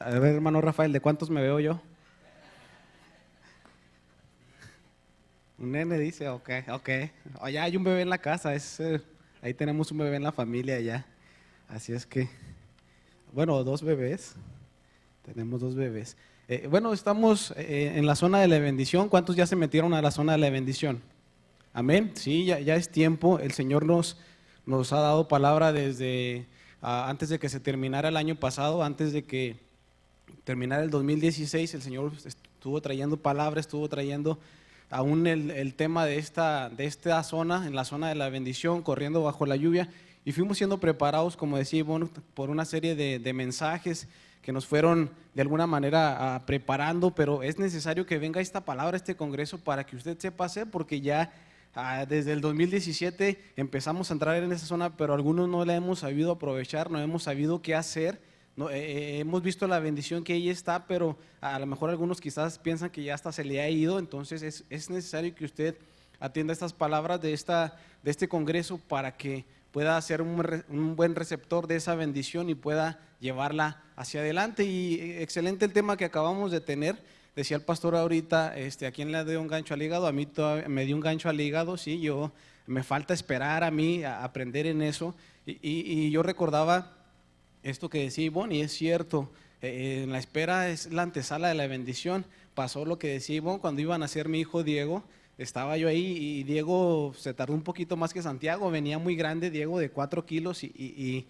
A ver, hermano Rafael, ¿de cuántos me veo yo? Un nene dice, ok, ok. Oh, ya hay un bebé en la casa, ahí tenemos un bebé en la familia ya. Así es que, bueno, dos bebés, tenemos dos bebés. Bueno, estamos en la zona de la bendición. ¿Cuántos ya se metieron a la zona de la bendición? Amén. Sí, ya es tiempo. El Señor nos ha dado palabra desde antes de que se terminara el año pasado, antes de que terminara el 2016. El Señor estuvo trayendo palabras, estuvo trayendo aún el tema de esta zona, en la zona de la bendición, corriendo bajo la lluvia. Y fuimos siendo preparados, como decía Ivonne, por una serie de mensajes que nos fueron de alguna manera preparando, pero es necesario que venga esta palabra, este congreso, para que usted sepa hacer, porque ya desde el 2017 empezamos a entrar en esa zona, pero algunos no la hemos sabido aprovechar, no hemos sabido qué hacer. No, hemos visto la bendición que ahí está, pero a lo mejor algunos quizás piensan que ya hasta se le ha ido. Entonces es necesario que usted atienda estas palabras de este congreso para que pueda ser un buen receptor de esa bendición y pueda llevarla hacia adelante. Y excelente el tema que acabamos de tener. Decía el pastor ahorita, ¿a quién le dio un gancho al hígado? A mí me dio un gancho al hígado, sí, me falta esperar a mí a aprender en eso. Y yo recordaba esto que decía Ivonne, y es cierto, en la espera es la antesala de la bendición. Pasó lo que decía Ivonne cuando iba a nacer mi hijo Diego. Estaba yo ahí y Diego se tardó un poquito más que Santiago, venía muy grande Diego, de 4 kilos, y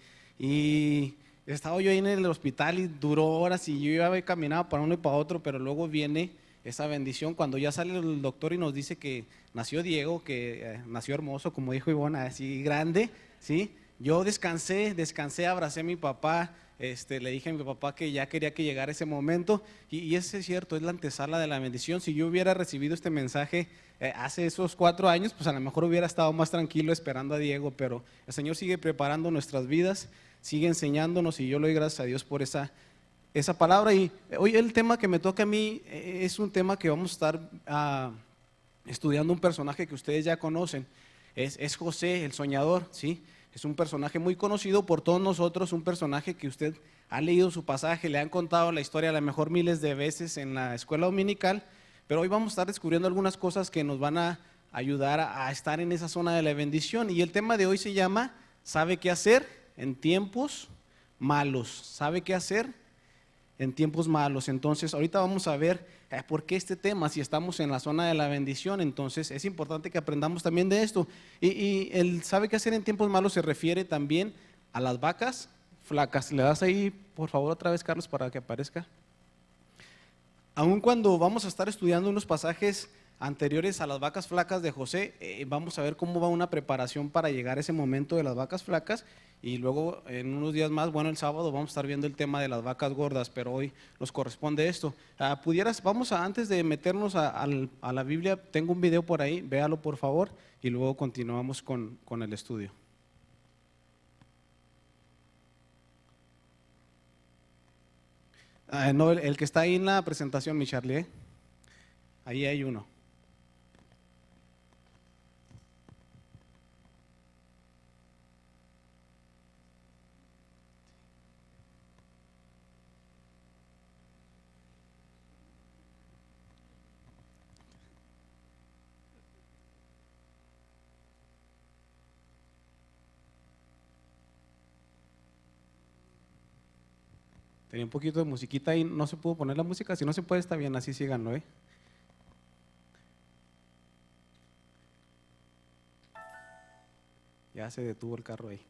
estaba yo ahí en el hospital y duró horas, y yo iba caminaba para uno y para otro, pero luego viene esa bendición cuando ya sale el doctor y nos dice que nació Diego, que nació hermoso, como dijo Ivonne, así grande, ¿sí? Yo descansé, abracé a mi papá, le dije a mi papá que ya quería que llegara ese momento, y ese es cierto, es la antesala de la bendición. Si yo hubiera recibido este mensaje hace esos 4 años, pues a lo mejor hubiera estado más tranquilo esperando a Diego, pero el Señor sigue preparando nuestras vidas, sigue enseñándonos, y yo le doy gracias a Dios por esa palabra. Y hoy el tema que me toca a mí es un tema que vamos a estar estudiando, un personaje que ustedes ya conocen, es José, el soñador, ¿sí? Es un personaje muy conocido por todos nosotros, un personaje que usted ha leído su pasaje, le han contado la historia a lo mejor miles de veces en la escuela dominical, pero hoy vamos a estar descubriendo algunas cosas que nos van a ayudar a estar en esa zona de la bendición. Y el tema de hoy se llama ¿sabe qué hacer en tiempos malos? ¿Sabe qué hacer en tiempos malos? Entonces ahorita vamos a ver por qué este tema, si estamos en la zona de la bendición. Entonces es importante que aprendamos también de esto. Y el sabe qué hacer en tiempos malos se refiere también a las vacas flacas. Le das ahí por favor otra vez, Carlos, para que aparezca. Aun cuando vamos a estar estudiando unos pasajes anteriores a las vacas flacas de José, vamos a ver cómo va una preparación para llegar a ese momento de las vacas flacas, y luego en unos días más, bueno, el sábado vamos a estar viendo el tema de las vacas gordas, pero hoy nos corresponde esto. Antes de meternos a la Biblia, tengo un video por ahí, véalo por favor, y luego continuamos con el estudio. No, el que está ahí en la presentación, mi Charlie, ahí hay uno. Tenía un poquito de musiquita y no se pudo poner la música. Si no se puede, está bien, así síganlo, ¿eh? Ya se detuvo el carro ahí.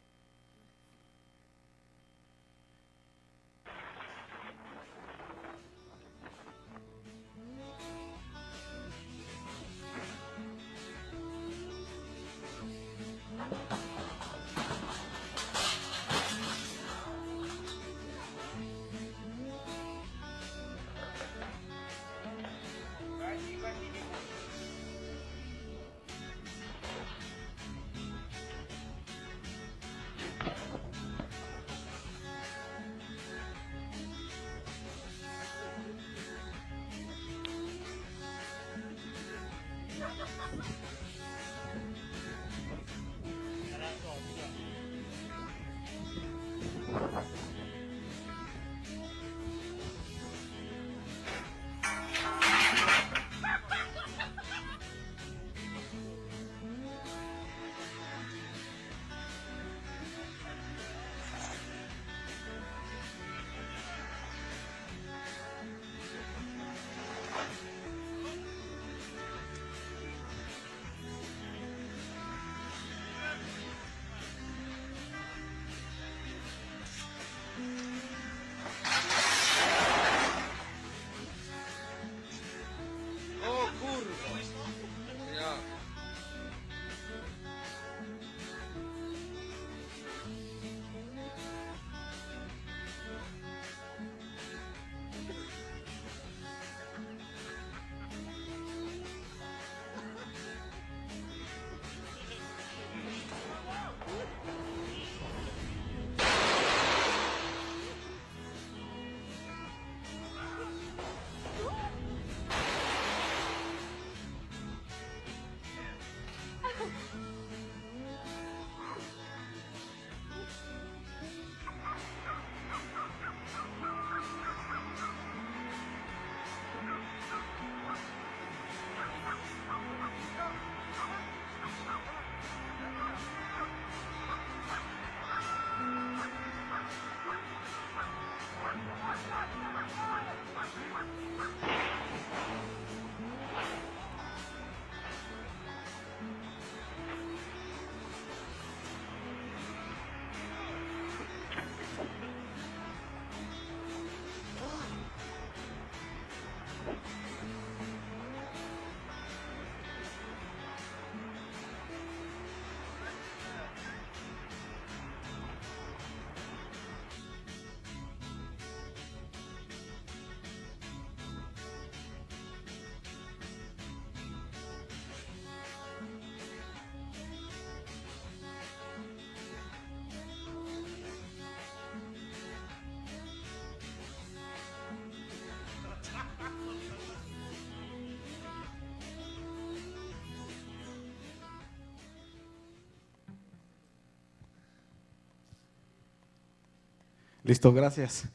Listo, gracias.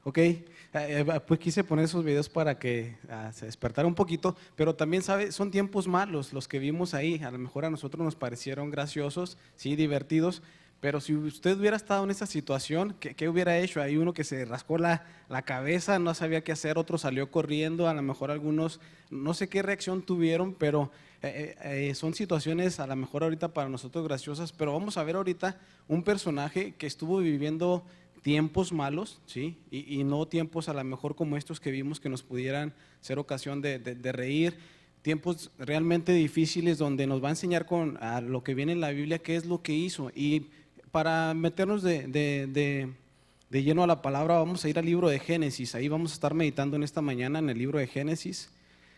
Ok, pues quise poner esos videos para que se despertara un poquito, pero también son tiempos malos los que vimos ahí. A lo mejor a nosotros nos parecieron graciosos, sí, divertidos, pero si usted hubiera estado en esa situación, ¿qué hubiera hecho? Hay uno que se rascó la cabeza, no sabía qué hacer, otro salió corriendo, a lo mejor algunos, no sé qué reacción tuvieron, pero son situaciones a lo mejor ahorita para nosotros graciosas, pero vamos a ver ahorita un personaje que estuvo viviendo tiempos malos, ¿sí? Y no tiempos a lo mejor como estos que vimos que nos pudieran ser ocasión de reír, tiempos realmente difíciles donde nos va a enseñar a lo que viene en la Biblia qué es lo que hizo. Y para meternos de lleno a la palabra, vamos a ir al libro de Génesis. Ahí vamos a estar meditando en esta mañana en el libro de Génesis,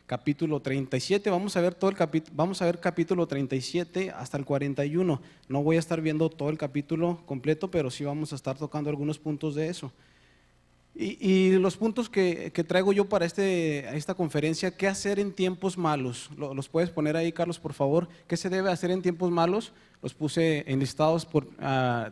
capítulo 37. Vamos a ver todo vamos a ver capítulo 37 hasta el 41. No voy a estar viendo todo el capítulo completo, pero sí vamos a estar tocando algunos puntos de eso. Y los puntos que traigo yo para esta conferencia: ¿qué hacer en tiempos malos? ¿Los puedes poner ahí, Carlos, por favor? ¿Qué se debe hacer en tiempos malos? Los puse enlistados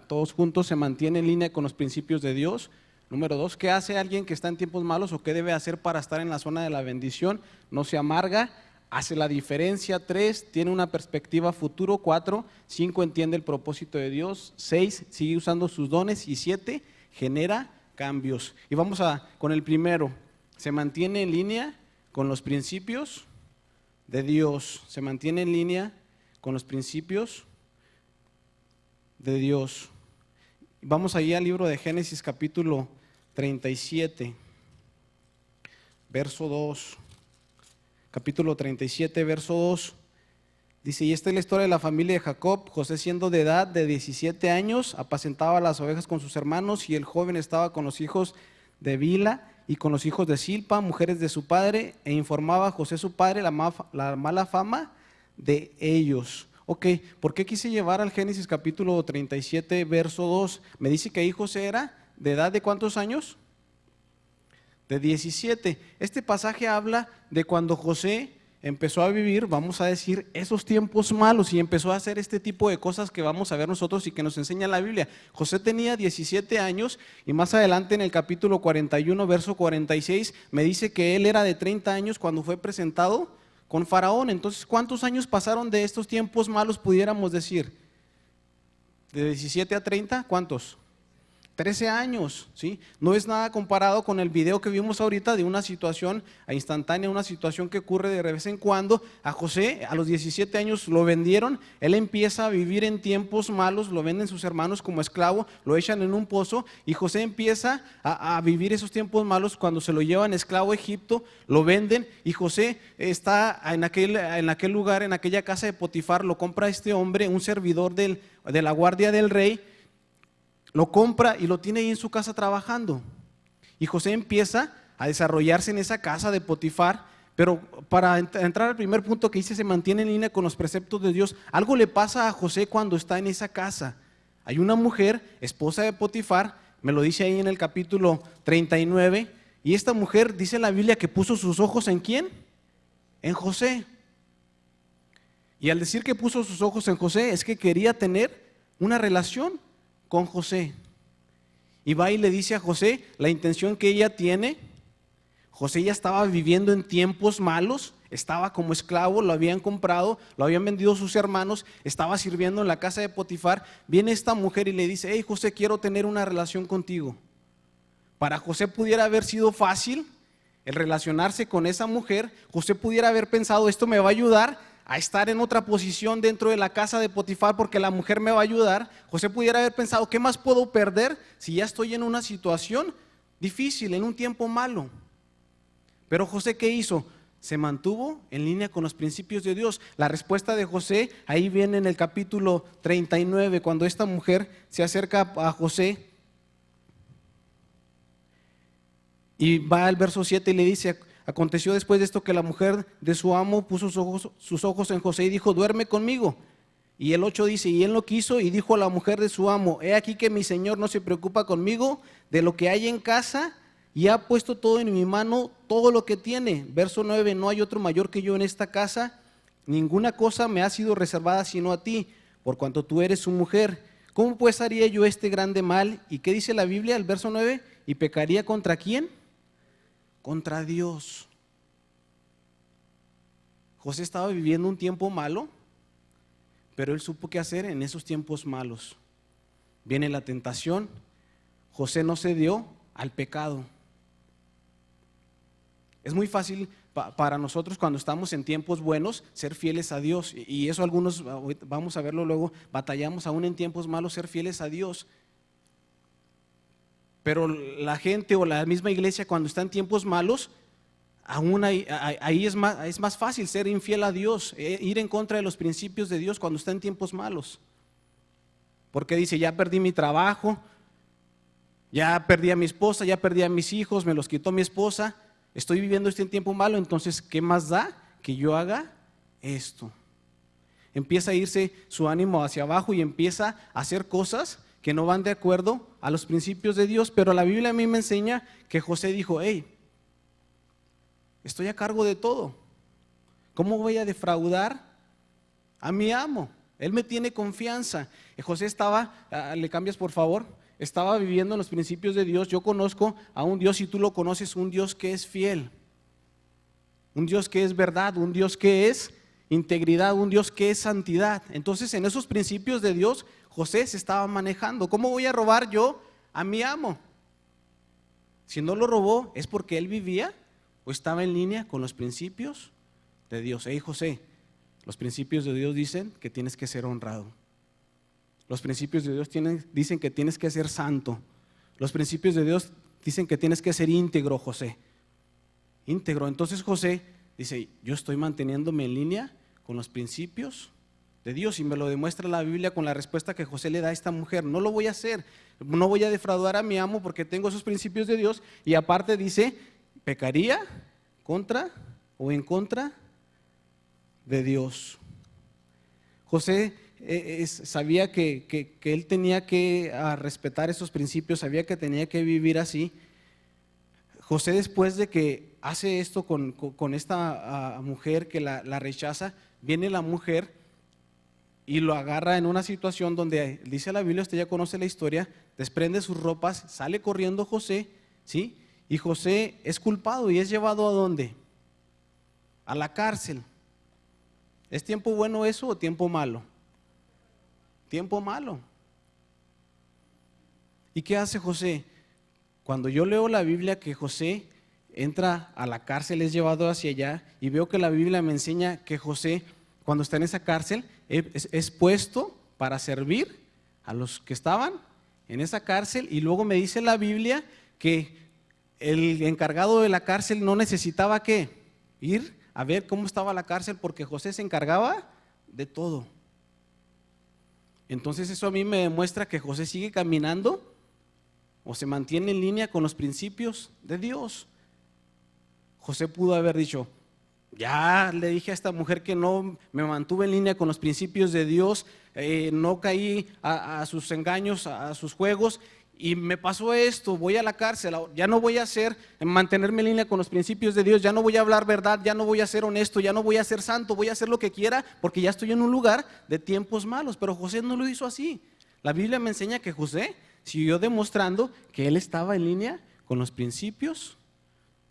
todos juntos. Se mantiene en línea con los principios de Dios. Número 2, ¿qué hace alguien que está en tiempos malos o qué debe hacer para estar en la zona de la bendición? No se amarga, hace la diferencia. 3, tiene una perspectiva futuro. 4, 5, entiende el propósito de Dios. 6, sigue usando sus dones. Y 7, genera cambios. Y vamos con el primero: se mantiene en línea con los principios de Dios. Se mantiene en línea con los principios de Dios. Vamos allí al libro de Génesis, capítulo 37, verso 2. Capítulo 37, verso 2. Dice: y esta es la historia de la familia de Jacob. José, siendo de edad de 17 años, apacentaba las ovejas con sus hermanos, y el joven estaba con los hijos de Bila y con los hijos de Silpa, mujeres de su padre, e informaba a José su padre la mala fama de ellos. Ok, ¿por qué quise llevar al Génesis capítulo 37, verso 2? Me dice que ahí José era de edad de ¿cuántos años? De 17. Este pasaje habla de cuando José empezó a vivir, vamos a decir, esos tiempos malos y empezó a hacer este tipo de cosas que vamos a ver nosotros y que nos enseña la Biblia. José tenía 17 años y más adelante en el capítulo 41, verso 46, me dice que él era de 30 años cuando fue presentado con Faraón. Entonces, ¿cuántos años pasaron de estos tiempos malos, pudiéramos decir? De 17 a 30, ¿cuántos? 13 años, ¿sí? No es nada comparado con el video que vimos ahorita de una situación instantánea, una situación que ocurre de vez en cuando. A José a los 17 años lo vendieron, él empieza a vivir en tiempos malos, lo venden sus hermanos como esclavo, lo echan en un pozo y José empieza a vivir esos tiempos malos cuando se lo llevan esclavo a Egipto, lo venden y José está en aquel lugar, en aquella casa de Potifar, lo compra este hombre, un servidor de la guardia del rey. Lo compra y lo tiene ahí en su casa trabajando. Y José empieza a desarrollarse en esa casa de Potifar. Pero para entrar al primer punto que dice, se mantiene en línea con los preceptos de Dios, algo le pasa a José cuando está en esa casa. Hay una mujer, esposa de Potifar, me lo dice ahí en el capítulo 39, y esta mujer dice en la Biblia que puso sus ojos ¿en quién? En José. Y al decir que puso sus ojos en José es que quería tener una relación con José. Y va y le dice a José la intención que ella tiene. José ya estaba viviendo en tiempos malos, estaba como esclavo, lo habían comprado, lo habían vendido sus hermanos, estaba sirviendo en la casa de Potifar. Viene esta mujer y le dice: hey José, quiero tener una relación contigo. Para José pudiera haber sido fácil el relacionarse con esa mujer. José pudiera haber pensado: esto me va a ayudar a estar en otra posición dentro de la casa de Potifar porque la mujer me va a ayudar. José pudiera haber pensado: ¿qué más puedo perder si ya estoy en una situación difícil, en un tiempo malo? Pero José, ¿qué hizo? Se mantuvo en línea con los principios de Dios. La respuesta de José, ahí viene en el capítulo 39, cuando esta mujer se acerca a José y va al verso 7 y le dice: aconteció después de esto que la mujer de su amo puso sus ojos en José y dijo: duerme conmigo. Y el 8 dice: y él no quiso, y dijo a la mujer de su amo: he aquí que mi señor no se preocupa conmigo de lo que hay en casa, y ha puesto todo en mi mano, todo lo que tiene. Verso 9: no hay otro mayor que yo en esta casa, ninguna cosa me ha sido reservada sino a ti, por cuanto tú eres su mujer. ¿Cómo pues haría yo este grande mal? ¿Y qué dice la Biblia, el verso 9? ¿Y pecaría contra quién? Contra Dios. José estaba viviendo un tiempo malo, pero él supo qué hacer en esos tiempos malos. Viene la tentación, José no cedió al pecado. Es muy fácil para nosotros cuando estamos en tiempos buenos ser fieles a Dios, y eso algunos, vamos a verlo luego, batallamos aún en tiempos malos ser fieles a Dios. Pero la gente o la misma iglesia cuando está en tiempos malos, aún ahí es más fácil ser infiel a Dios, ir en contra de los principios de Dios cuando está en tiempos malos. Porque dice, ya perdí mi trabajo, ya perdí a mi esposa, ya perdí a mis hijos, me los quitó mi esposa, estoy viviendo este tiempo malo, entonces ¿qué más da que yo haga esto? Empieza a irse su ánimo hacia abajo y empieza a hacer cosas que no van de acuerdo a los principios de Dios. Pero la Biblia a mí me enseña que José dijo, hey, estoy a cargo de todo, ¿cómo voy a defraudar a mi amo? Él me tiene confianza. José estaba, le cambias por favor, estaba viviendo en los principios de Dios. Yo conozco a un Dios, y tú lo conoces, un Dios que es fiel, un Dios que es verdad, un Dios que es integridad, un Dios que es santidad. Entonces en esos principios de Dios José se estaba manejando. ¿Cómo voy a robar yo a mi amo? Si no lo robó es porque él vivía o estaba en línea con los principios de Dios. Hey José, los principios de Dios dicen que tienes que ser honrado. Los principios de Dios dicen que tienes que ser santo. Los principios de Dios dicen que tienes que ser íntegro, José. Íntegro. Entonces José dice, yo estoy manteniéndome en línea con los principios de Dios, y me lo demuestra la Biblia con la respuesta que José le da a esta mujer. No lo voy a hacer, no voy a defraudar a mi amo porque tengo esos principios de Dios, y aparte dice, pecaría contra o en contra de Dios. José sabía que él tenía que respetar esos principios, sabía que tenía que vivir así. José, después de que hace esto con esta mujer que la rechaza, viene la mujer y lo agarra en una situación donde dice la Biblia, usted ya conoce la historia, desprende sus ropas, sale corriendo José, ¿sí? Y José es culpado y es llevado ¿a dónde? A la cárcel. ¿Es tiempo bueno eso o tiempo malo? Tiempo malo. ¿Y qué hace José? Cuando yo leo la Biblia que José entra a la cárcel, es llevado hacia allá, y veo que la Biblia me enseña que José, cuando está en esa cárcel, es puesto para servir a los que estaban en esa cárcel, y luego me dice la Biblia que el encargado de la cárcel no necesitaba ¿qué? Ir a ver cómo estaba la cárcel, porque José se encargaba de todo. Entonces eso a mí me demuestra que José sigue caminando o se mantiene en línea con los principios de Dios. José pudo haber dicho, ya le dije a esta mujer que no me mantuve en línea con los principios de Dios, no caí a sus engaños, a sus juegos, y me pasó esto, voy a la cárcel, ya no voy a mantenerme en línea con los principios de Dios, ya no voy a hablar verdad, ya no voy a ser honesto, ya no voy a ser santo, voy a hacer lo que quiera porque ya estoy en un lugar de tiempos malos. Pero José no lo hizo así. La Biblia me enseña que José siguió demostrando que él estaba en línea con los principios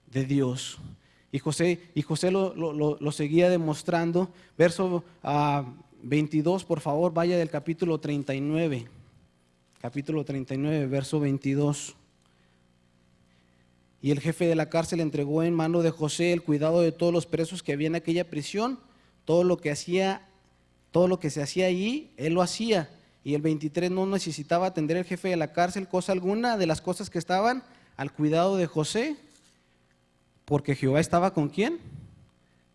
de Dios. Y José lo seguía demostrando. Verso 22, por favor, vaya del capítulo 39. Capítulo 39, verso 22. Y el jefe de la cárcel entregó en mano de José el cuidado de todos los presos que había en aquella prisión. Todo lo que se hacía allí, él lo hacía. Y el 23, no necesitaba atender el jefe de la cárcel cosa alguna de las cosas que estaban al cuidado de José, porque Jehová estaba ¿con quién?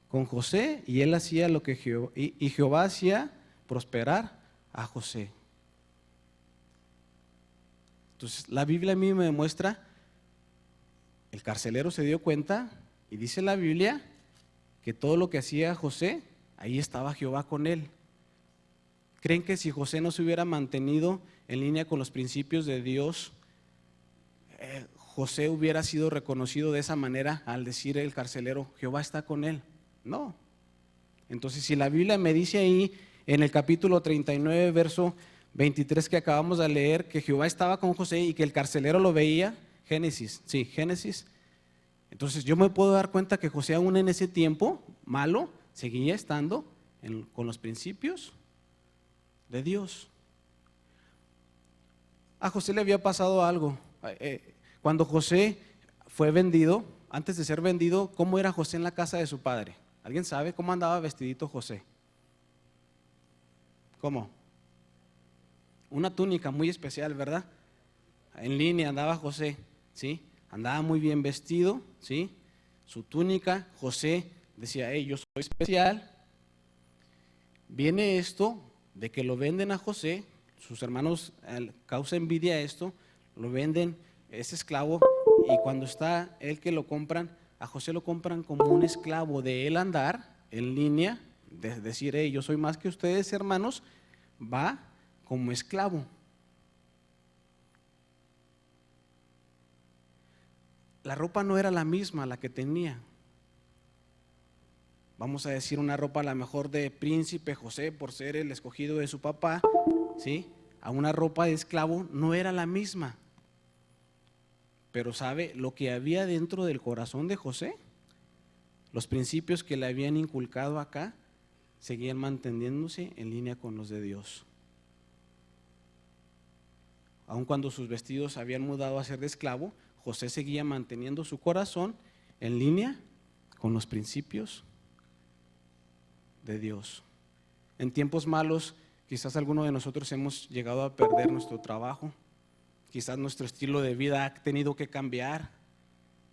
Con José, y él hacía lo que Jehová hacía prosperar a José. Entonces la Biblia a mí me demuestra, el carcelero se dio cuenta y dice la Biblia que todo lo que hacía José, ahí estaba Jehová con él. ¿Creen que si José no se hubiera mantenido en línea con los principios de Dios, José hubiera sido reconocido de esa manera al decir el carcelero, Jehová está con él? No. Entonces si la Biblia me dice ahí en el capítulo 39, verso 23 que acabamos de leer, que Jehová estaba con José y que el carcelero lo veía. Génesis, sí, Génesis. Entonces yo me puedo dar cuenta que José aún en ese tiempo malo seguía estando con los principios de Dios. A José le había pasado algo. Cuando José fue vendido, antes de ser vendido, ¿cómo era José en la casa de su padre? ¿Alguien sabe cómo andaba vestidito José? ¿Cómo? Una túnica muy especial, ¿verdad? En línea andaba José, ¿sí? Andaba muy bien vestido, ¿sí? Su túnica, José decía, hey, yo soy especial. Viene esto de que lo venden a José, sus hermanos causa envidia a esto, lo venden, es esclavo, y cuando está él que lo compran, a José lo compran como un esclavo de él andar en línea, de decir, hey, yo soy más que ustedes hermanos, va como esclavo. La ropa no era la misma la que tenía. Vamos a decir una ropa a la mejor de príncipe José por ser el escogido de su papá, ¿sí? A una ropa de esclavo no era la misma. Pero ¿sabe lo que había dentro del corazón de José? Los principios que le habían inculcado acá seguían manteniéndose en línea con los de Dios. Aun cuando sus vestidos habían mudado a ser de esclavo, José seguía manteniendo su corazón en línea con los principios de Dios. En tiempos malos, quizás algunos de nosotros hemos llegado a perder nuestro trabajo, quizás nuestro estilo de vida ha tenido que cambiar.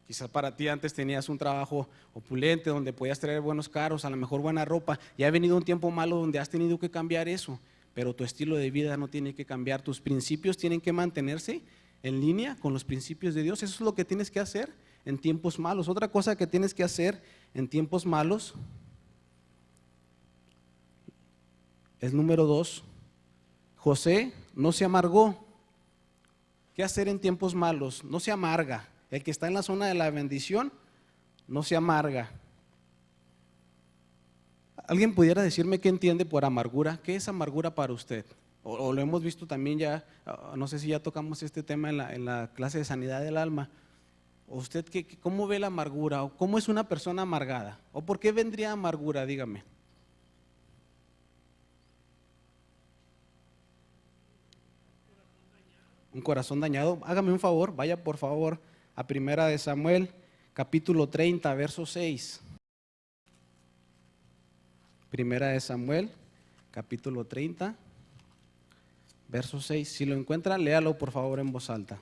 Quizás para ti antes tenías un trabajo opulente donde podías traer buenos carros, a lo mejor buena ropa, y ha venido un tiempo malo donde has tenido que cambiar eso, pero tu estilo de vida no tiene que cambiar, tus principios tienen que mantenerse en línea con los principios de Dios. Eso es lo que tienes que hacer en tiempos malos. Otra cosa que tienes que hacer en tiempos malos es número 2, José no se amargó. ¿Qué hacer en tiempos malos? No se amarga. El que está en la zona de la bendición no se amarga. ¿Alguien pudiera decirme qué entiende por amargura? ¿Qué es amargura para usted? O lo hemos visto también ya, no sé si ya tocamos este tema en la clase de sanidad del alma. ¿O usted cómo ve la amargura? ¿O cómo es una persona amargada? ¿O por qué vendría amargura? Dígame. Un corazón dañado. Hágame un favor, vaya por favor a Primera de Samuel, capítulo 30, verso 6. Primera de Samuel, capítulo 30, verso 6. Si lo encuentra, léalo por favor en voz alta.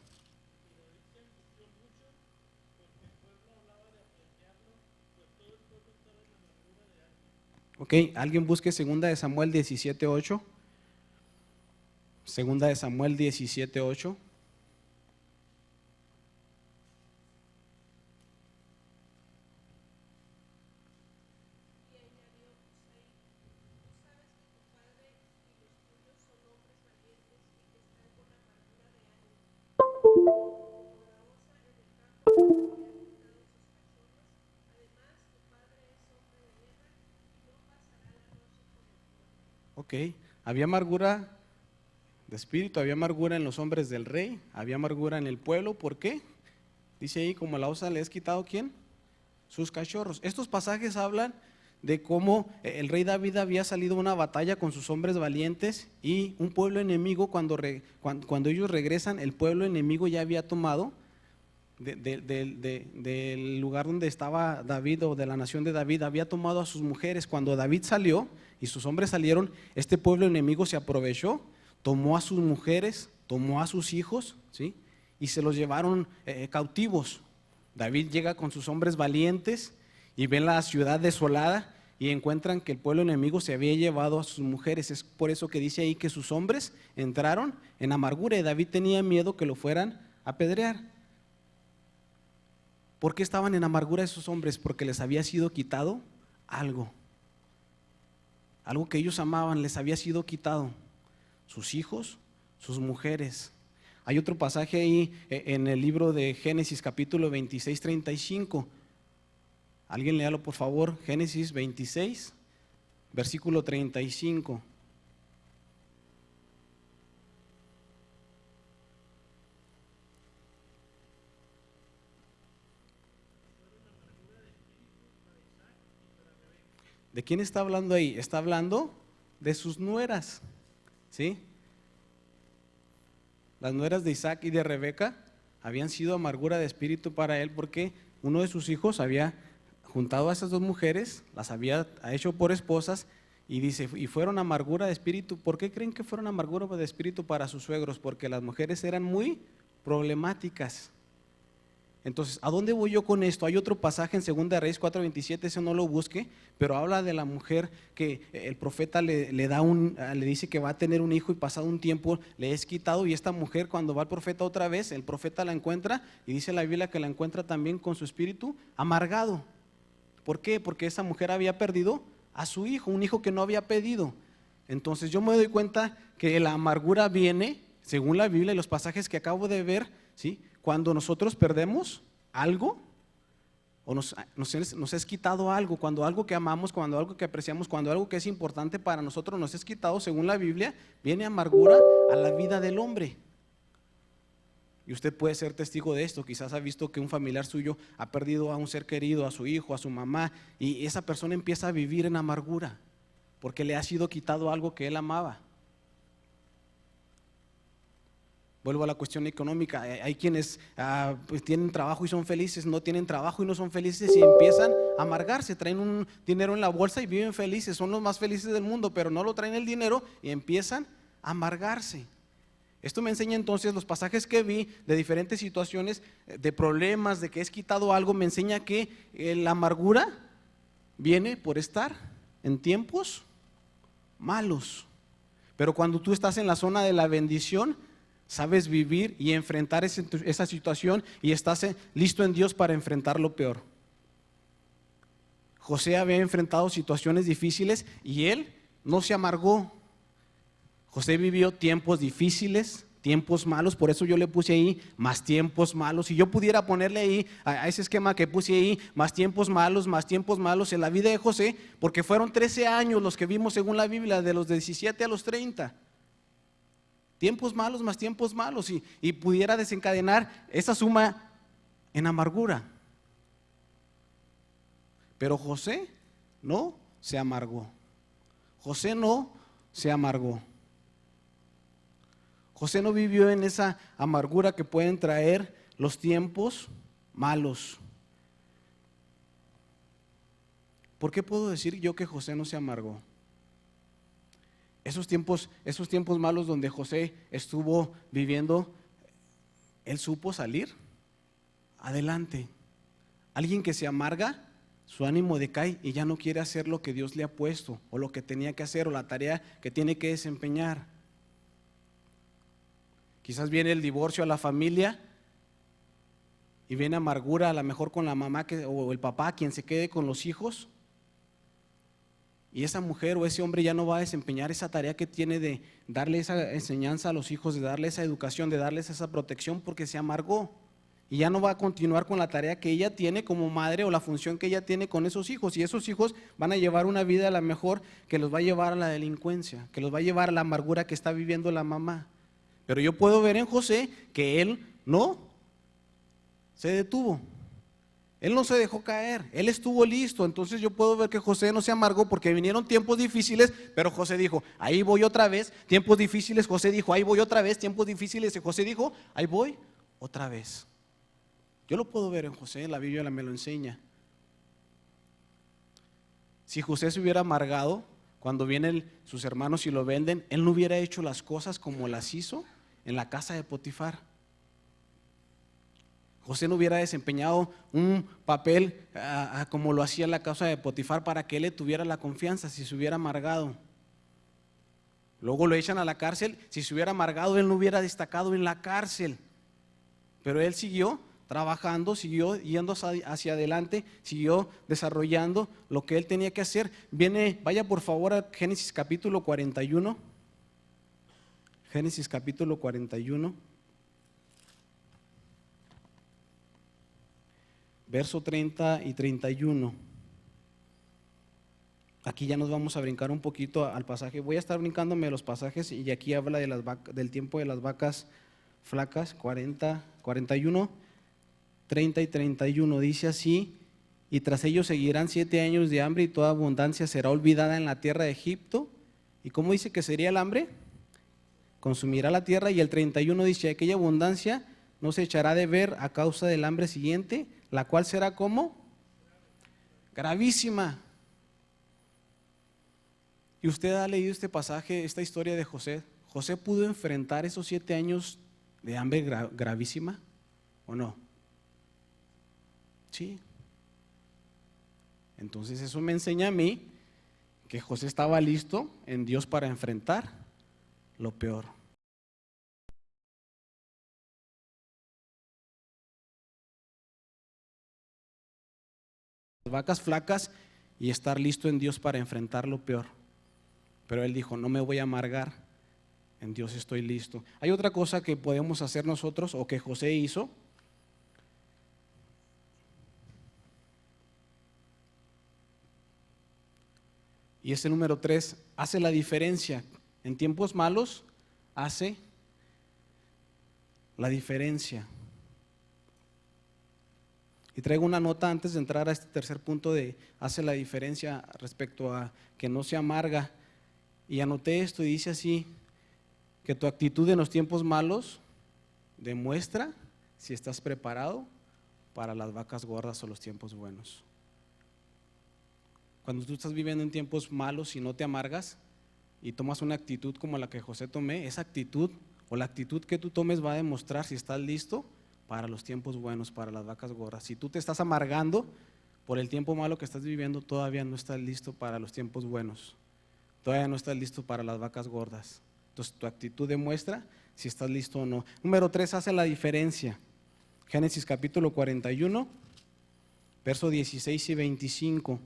Ok, alguien busque Segunda de Samuel 17:8. Segunda de Samuel 17:8. Ok, había amargura de espíritu, había amargura en los hombres del rey, había amargura en el pueblo. ¿Por qué? Dice ahí, como la osa le has quitado, ¿quién? Sus cachorros. Estos pasajes hablan de cómo el rey David había salido a una batalla con sus hombres valientes y un pueblo enemigo, cuando ellos regresan, el pueblo enemigo ya había tomado del lugar donde estaba David o de la nación de David, había tomado a sus mujeres. Cuando David salió y sus hombres salieron, este pueblo enemigo se aprovechó, tomó a sus mujeres, tomó a sus hijos, ¿sí? Y se los llevaron cautivos. David llega con sus hombres valientes y ven la ciudad desolada y encuentran que el pueblo enemigo se había llevado a sus mujeres. Es por eso que dice ahí que sus hombres entraron en amargura y David tenía miedo que lo fueran a apedrear. ¿Por qué estaban en amargura esos hombres? Porque les había sido quitado algo. Algo que ellos amaban, les había sido quitado. Sus hijos, sus mujeres. Hay otro pasaje ahí en el libro de Génesis capítulo 26, 35. Alguien léalo por favor, Génesis 26, versículo 35. ¿De quién está hablando ahí? Está hablando de sus nueras, ¿sí? Las nueras de Isaac y de Rebeca habían sido amargura de espíritu para él porque uno de sus hijos había juntado a esas dos mujeres, las había hecho por esposas y dice, y fueron amargura de espíritu. ¿Por qué creen que fueron amargura de espíritu para sus suegros? Porque las mujeres eran muy problemáticas. Entonces, ¿a dónde voy yo con esto? Hay otro pasaje en 2 Reyes 4:27, ese no lo busque, pero habla de la mujer que el profeta le dice que va a tener un hijo y pasado un tiempo le es quitado, y esta mujer cuando va al profeta otra vez, el profeta la encuentra y dice la Biblia que la encuentra también con su espíritu amargado. ¿Por qué? Porque esa mujer había perdido a su hijo, un hijo que no había pedido. Entonces yo me doy cuenta que la amargura viene, según la Biblia y los pasajes que acabo de ver, ¿sí?, cuando nosotros perdemos algo o nos es quitado algo, cuando algo que amamos, cuando algo que apreciamos, cuando algo que es importante para nosotros nos es quitado, según la Biblia, viene amargura a la vida del hombre. Y usted puede ser testigo de esto, quizás ha visto que un familiar suyo ha perdido a un ser querido, a su hijo, a su mamá, y esa persona empieza a vivir en amargura, porque le ha sido quitado algo que él amaba. Vuelvo a la cuestión económica, hay quienes pues tienen trabajo y son felices, no tienen trabajo y no son felices y empiezan a amargarse, traen un dinero en la bolsa y viven felices, son los más felices del mundo, pero no lo traen el dinero y empiezan a amargarse. Esto me enseña entonces los pasajes que vi de diferentes situaciones, de problemas, de que es quitado algo, me enseña que la amargura viene por estar en tiempos malos, pero cuando tú estás en la zona de la bendición, sabes vivir y enfrentar esa situación y estás listo en Dios para enfrentar lo peor. José había enfrentado situaciones difíciles y él no se amargó. José vivió tiempos difíciles, tiempos malos, por eso yo le puse ahí más tiempos malos. Si yo pudiera ponerle ahí a ese esquema que puse ahí, más tiempos malos en la vida de José, porque fueron 13 años los que vimos según la Biblia, de los 17 a los 30. Tiempos malos más tiempos malos y pudiera desencadenar esa suma en amargura. Pero José no se amargó. José no se amargó. José no vivió en esa amargura que pueden traer los tiempos malos. ¿Por qué puedo decir yo que José no se amargó? Esos tiempos malos donde José estuvo viviendo, él supo salir adelante. Alguien que se amarga, su ánimo decae y ya no quiere hacer lo que Dios le ha puesto o lo que tenía que hacer o la tarea que tiene que desempeñar. Quizás viene el divorcio a la familia y viene amargura a lo mejor con la mamá o el papá, quien se quede con los hijos. Y esa mujer o ese hombre ya no va a desempeñar esa tarea que tiene de darle esa enseñanza a los hijos, de darle esa educación, de darles esa protección, porque se amargó. Y ya no va a continuar con la tarea que ella tiene como madre o la función que ella tiene con esos hijos. Y esos hijos van a llevar una vida a lo mejor que los va a llevar a la delincuencia, que los va a llevar a la amargura que está viviendo la mamá. Pero yo puedo ver en José que él no se detuvo. Él no se dejó caer, él estuvo listo. Entonces yo puedo ver que José no se amargó porque vinieron tiempos difíciles, pero José dijo, ahí voy otra vez, tiempos difíciles. José dijo, ahí voy otra vez, tiempos difíciles. Y José dijo, ahí voy otra vez. Yo lo puedo ver en José, la Biblia me lo enseña. Si José se hubiera amargado cuando vienen sus hermanos y lo venden, él no hubiera hecho las cosas como las hizo en la casa de Potifar. José no hubiera desempeñado un papel como lo hacía en la casa de Potifar para que él le tuviera la confianza si se hubiera amargado. Luego lo echan a la cárcel, si se hubiera amargado él no hubiera destacado en la cárcel. Pero él siguió trabajando, siguió yendo hacia adelante, siguió desarrollando lo que él tenía que hacer. Vaya por favor a Génesis capítulo 41. Génesis capítulo 41. Verso 30 y 31. Aquí ya nos vamos a brincar un poquito al pasaje. Voy a estar brincándome los pasajes y aquí habla del tiempo de las vacas flacas, 41, 30 y 31. Dice así y tras ellos seguirán 7 años de hambre y toda abundancia será olvidada en la tierra de Egipto. ¿Y cómo dice que sería el hambre? Consumirá la tierra. Y el 31 dice, aquella abundancia no se echará de ver a causa del hambre siguiente, la cual será ¿cómo? Gravísima. Y usted ha leído este pasaje, esta historia de José. ¿José pudo enfrentar esos 7 años de hambre gravísima o no? Sí. Entonces eso me enseña a mí que José estaba listo en Dios para enfrentar lo peor. Las vacas flacas y estar listo en Dios para enfrentar lo peor. Pero él dijo, no me voy a amargar, en Dios estoy listo. Hay otra cosa que podemos hacer nosotros o que José hizo. Y ese número 3 hace la diferencia. En tiempos malos hace la diferencia. Y traigo una nota antes de entrar a este tercer punto de hace la diferencia respecto a que no se amarga. Y anoté esto y dice así, que tu actitud en los tiempos malos demuestra si estás preparado para las vacas gordas o los tiempos buenos. Cuando tú estás viviendo en tiempos malos y no te amargas y tomas una actitud como la que José tomé, esa actitud o la actitud que tú tomes va a demostrar si estás listo para los tiempos buenos, para las vacas gordas. Si tú te estás amargando por el tiempo malo que estás viviendo, todavía no estás listo para los tiempos buenos, todavía no estás listo para las vacas gordas. Entonces tu actitud demuestra si estás listo o no. Número 3 hace la diferencia. Génesis capítulo 41, verso 16 y 25.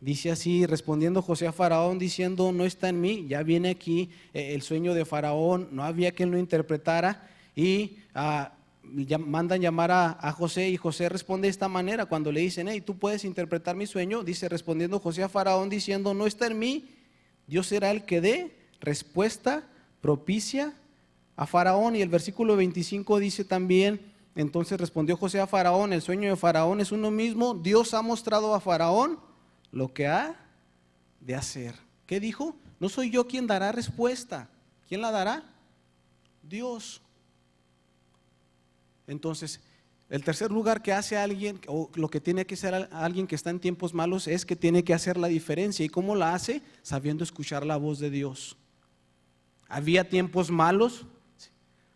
Dice así, respondiendo José a Faraón, diciendo, no está en mí. Ya viene aquí el sueño de Faraón, no había quien lo interpretara, y mandan llamar a José, y José responde de esta manera. Cuando le dicen, hey, tú puedes interpretar mi sueño, dice, respondiendo José a Faraón, diciendo, no está en mí, Dios será el que dé respuesta propicia a Faraón. Y el versículo 25 dice también, entonces respondió José a Faraón, el sueño de Faraón es uno mismo, Dios ha mostrado a Faraón lo que ha de hacer. ¿Qué dijo? No soy yo quien dará respuesta. ¿Quién la dará? Dios. Entonces, el tercer lugar que hace alguien, o lo que tiene que hacer alguien que está en tiempos malos, es que tiene que hacer la diferencia. ¿Y cómo la hace? Sabiendo escuchar la voz de Dios. Había tiempos malos,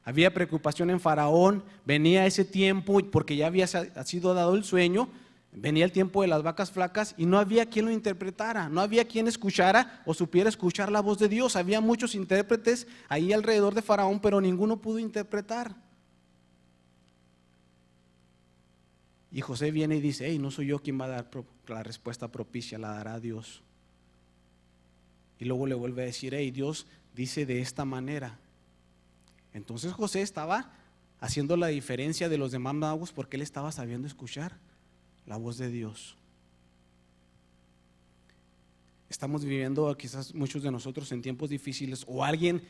había preocupación en Faraón, venía ese tiempo porque ya había sido dado el sueño. Venía el tiempo de las vacas flacas y no había quien lo interpretara, no había quien escuchara o supiera escuchar la voz de Dios. Había muchos intérpretes ahí alrededor de Faraón, pero ninguno pudo interpretar. Y José viene y dice, hey, no soy yo quien va a dar la respuesta propicia, la dará Dios. Y luego le vuelve a decir, hey, Dios dice de esta manera. Entonces José estaba haciendo la diferencia de los demás magos porque él estaba sabiendo escuchar la voz de Dios. Estamos viviendo quizás muchos de nosotros en tiempos difíciles, o alguien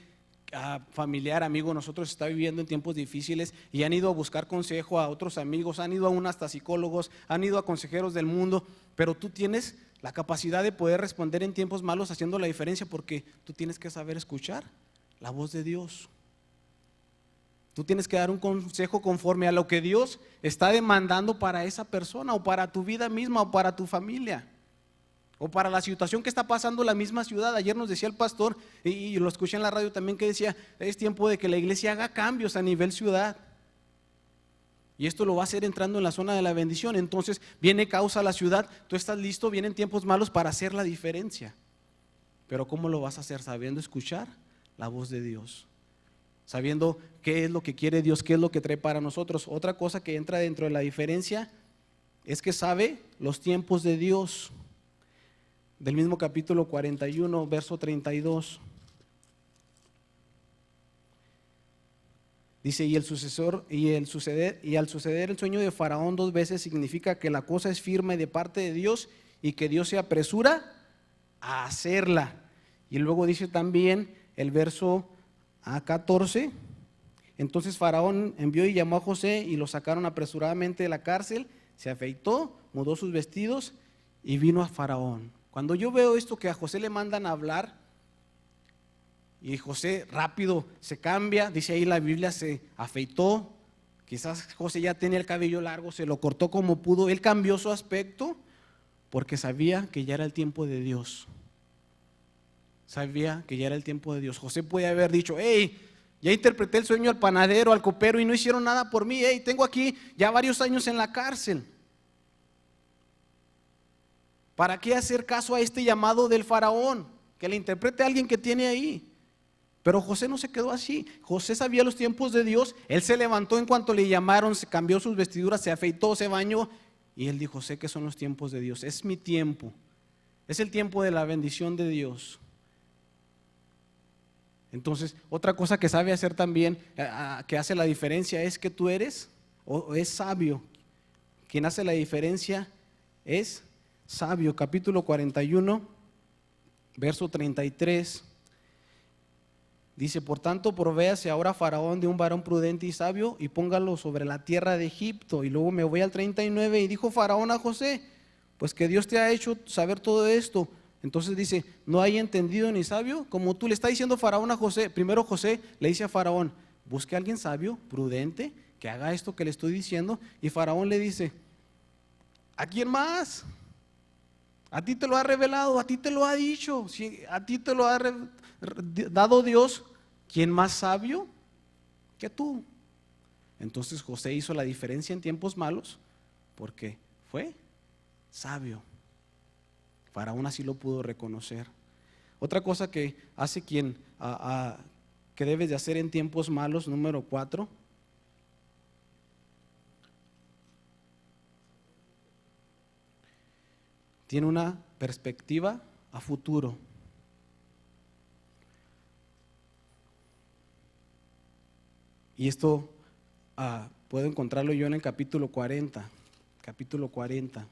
familiar, amigo, nosotros está viviendo en tiempos difíciles y han ido a buscar consejo a otros amigos, han ido aún hasta psicólogos, han ido a consejeros del mundo, pero tú tienes la capacidad de poder responder en tiempos malos haciendo la diferencia porque tú tienes que saber escuchar la voz de Dios. Tú tienes que dar un consejo conforme a lo que Dios está demandando para esa persona o para tu vida misma o para tu familia o para la situación que está pasando en la misma ciudad. Ayer nos decía el pastor y lo escuché en la radio también que decía, es tiempo de que la iglesia haga cambios a nivel ciudad. Y esto lo va a hacer entrando en la zona de la bendición. Entonces viene causa a la ciudad, tú estás listo, vienen tiempos malos para hacer la diferencia. Pero ¿cómo lo vas a hacer? Sabiendo escuchar la voz de Dios, sabiendo qué es lo que quiere Dios, qué es lo que trae para nosotros. Otra cosa que entra dentro de la diferencia es que sabe los tiempos de Dios. Del mismo capítulo 41, verso 32. Dice, y al suceder el sueño de Faraón 2 veces significa que la cosa es firme de parte de Dios y que Dios se apresura a hacerla. Y luego dice también el verso 14, entonces Faraón envió y llamó a José y lo sacaron apresuradamente de la cárcel se afeitó, mudó sus vestidos y vino a Faraón. Cuando yo veo esto, que a José le mandan a hablar y José rápido se cambia, dice ahí la Biblia, se afeitó. Quizás José ya tenía el cabello largo, se lo cortó como pudo. Él cambió su aspecto porque sabía que ya era el tiempo de Dios. Sabía que ya era el tiempo de Dios. José puede haber dicho: hey, ya interpreté el sueño al panadero, al copero y no hicieron nada por mí. Hey, tengo aquí ya varios años en la cárcel. ¿Para qué hacer caso a este llamado del faraón? Que le interprete a alguien que tiene ahí. Pero José no se quedó así. José sabía los tiempos de Dios. Él se levantó en cuanto le llamaron, se cambió sus vestiduras, se afeitó, se bañó y él dijo: sé que son los tiempos de Dios, es mi tiempo, es el tiempo de la bendición de Dios. Entonces, otra cosa que sabe hacer también, que hace la diferencia, es que tú eres o es sabio. Quien hace la diferencia es sabio. Capítulo 41, verso 33. Dice: por tanto, provéase ahora Faraón de un varón prudente y sabio y póngalo sobre la tierra de Egipto. Y luego me voy al 39 y dijo Faraón a José: pues que Dios te ha hecho saber todo esto. Entonces dice: no hay entendido ni sabio como tú. Le está diciendo Faraón a José. Primero José le dice a Faraón: busque a alguien sabio, prudente, que haga esto que le estoy diciendo. Y Faraón le dice: ¿a quién más? A ti te lo ha revelado, a ti te lo ha dicho, si a ti te lo ha dado Dios, ¿quién más sabio que tú? Entonces José hizo la diferencia en tiempos malos porque fue sabio. Faraón así lo pudo reconocer. Otra cosa que hace que debes de hacer en tiempos malos, número 4, tiene una perspectiva a futuro. Y esto puedo encontrarlo yo en el capítulo 40. Capítulo 40.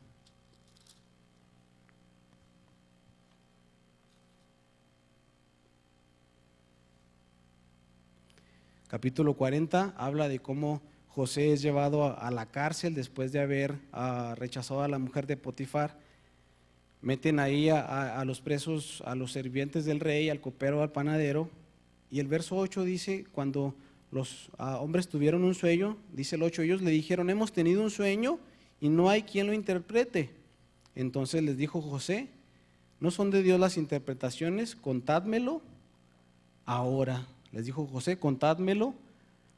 Capítulo 40 habla de cómo José es llevado a la cárcel después de haber rechazado a la mujer de Potifar. Meten ahí a los presos, a los sirvientes del rey, al copero, al panadero. Y el verso 8 dice: cuando los hombres tuvieron un sueño, dice el 8, ellos le dijeron: hemos tenido un sueño y no hay quien lo interprete. Entonces les dijo José: ¿no son de Dios las interpretaciones? Contádmelo ahora. Les dijo José: contádmelo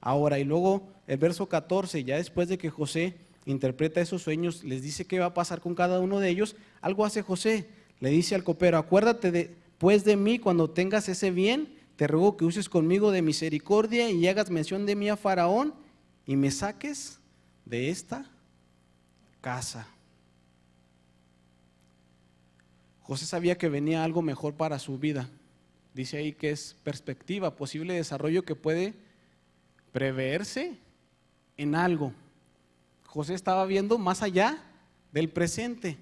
ahora. Y luego el verso 14, ya después de que José interpreta esos sueños, les dice qué va a pasar con cada uno de ellos. Algo hace José, le dice al copero: acuérdate pues de mí cuando tengas ese bien. Te ruego que uses conmigo de misericordia y hagas mención de mí a Faraón y me saques de esta casa. José sabía que venía algo mejor para su vida. Dice ahí que es perspectiva, posible desarrollo que puede preverse en algo. José estaba viendo más allá del presente.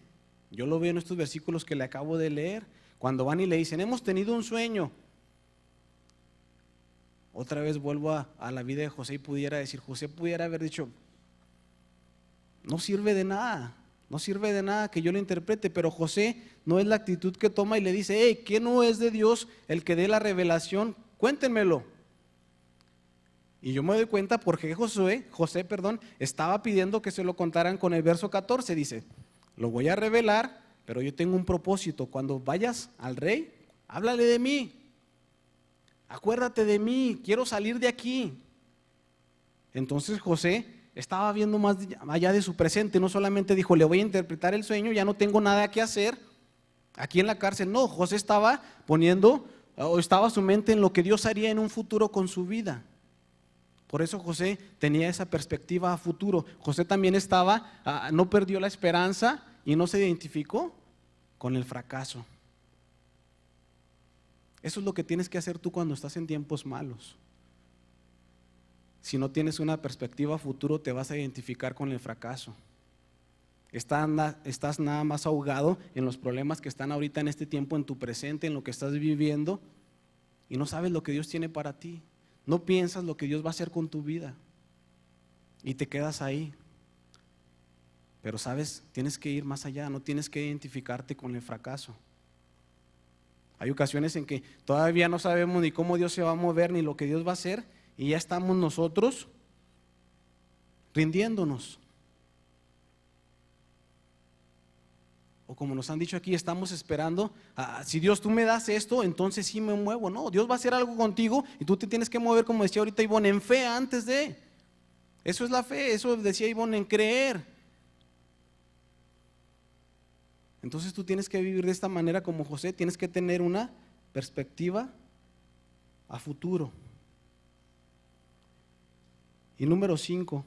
Yo lo veo en estos versículos que le acabo de leer. Cuando van y le dicen: hemos tenido un sueño. Otra vez vuelvo a la vida de José y pudiera decir, José pudiera haber dicho: no sirve de nada, no sirve de nada que yo lo interprete. Pero José no es la actitud que toma y le dice: hey, ¿qué no es de Dios el que dé la revelación? Cuéntenmelo. Y yo me doy cuenta porque José, estaba pidiendo que se lo contaran con el verso 14. Dice: lo voy a revelar, pero yo tengo un propósito. Cuando vayas al rey, háblale de mí. Acuérdate de mí, quiero salir de aquí. Entonces José estaba viendo más allá de su presente. No solamente dijo: le voy a interpretar el sueño, ya no tengo nada que hacer aquí en la cárcel. No, José estaba estaba su mente en lo que Dios haría en un futuro con su vida. Por eso José tenía esa perspectiva a futuro. José también no perdió la esperanza y no se identificó con el fracaso. Eso es lo que tienes que hacer tú cuando estás en tiempos malos. Si no tienes una perspectiva a futuro, te vas a identificar con el fracaso. Estás nada más ahogado en los problemas que están ahorita en este tiempo, en tu presente, en lo que estás viviendo, y no sabes lo que Dios tiene para ti. No piensas lo que Dios va a hacer con tu vida y te quedas ahí. Pero sabes, tienes que ir más allá, no tienes que identificarte con el fracaso. Hay ocasiones en que todavía no sabemos ni cómo Dios se va a mover, ni lo que Dios va a hacer, y ya estamos nosotros rindiéndonos. O como nos han dicho aquí, estamos esperando, si Dios tú me das esto, entonces sí me muevo. No, Dios va a hacer algo contigo y tú te tienes que mover, como decía ahorita Ivonne, en fe antes de. Eso es la fe, eso decía Ivonne, en creer. Entonces tú tienes que vivir de esta manera como José, tienes que tener una perspectiva a futuro. Y número 5,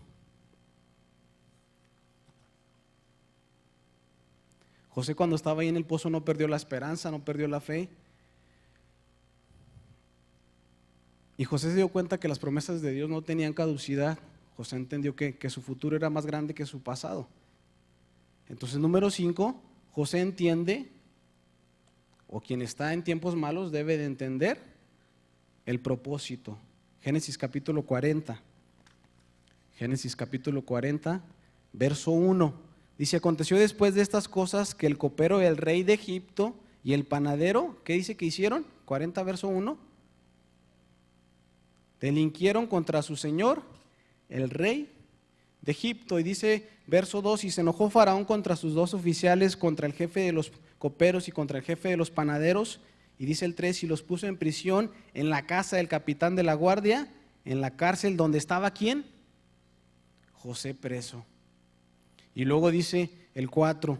José cuando estaba ahí en el pozo no perdió la esperanza, no perdió la fe. Y José se dio cuenta que las promesas de Dios no tenían caducidad. José entendió que su futuro era más grande que su pasado. Entonces, número 5, José entiende, o quien está en tiempos malos debe de entender el propósito. Génesis capítulo 40. Génesis capítulo 40, verso 1. Dice, aconteció después de estas cosas que el copero del rey de Egipto y el panadero, ¿qué dice que hicieron? 40, verso 1. Delinquieron contra su señor, el rey de Egipto. Y dice, verso 2, y se enojó Faraón contra sus 2 oficiales, contra el jefe de los coperos y contra el jefe de los panaderos. Y dice el 3, y los puso en prisión en la casa del capitán de la guardia, en la cárcel donde estaba ¿quién? José preso. Y luego dice el 4,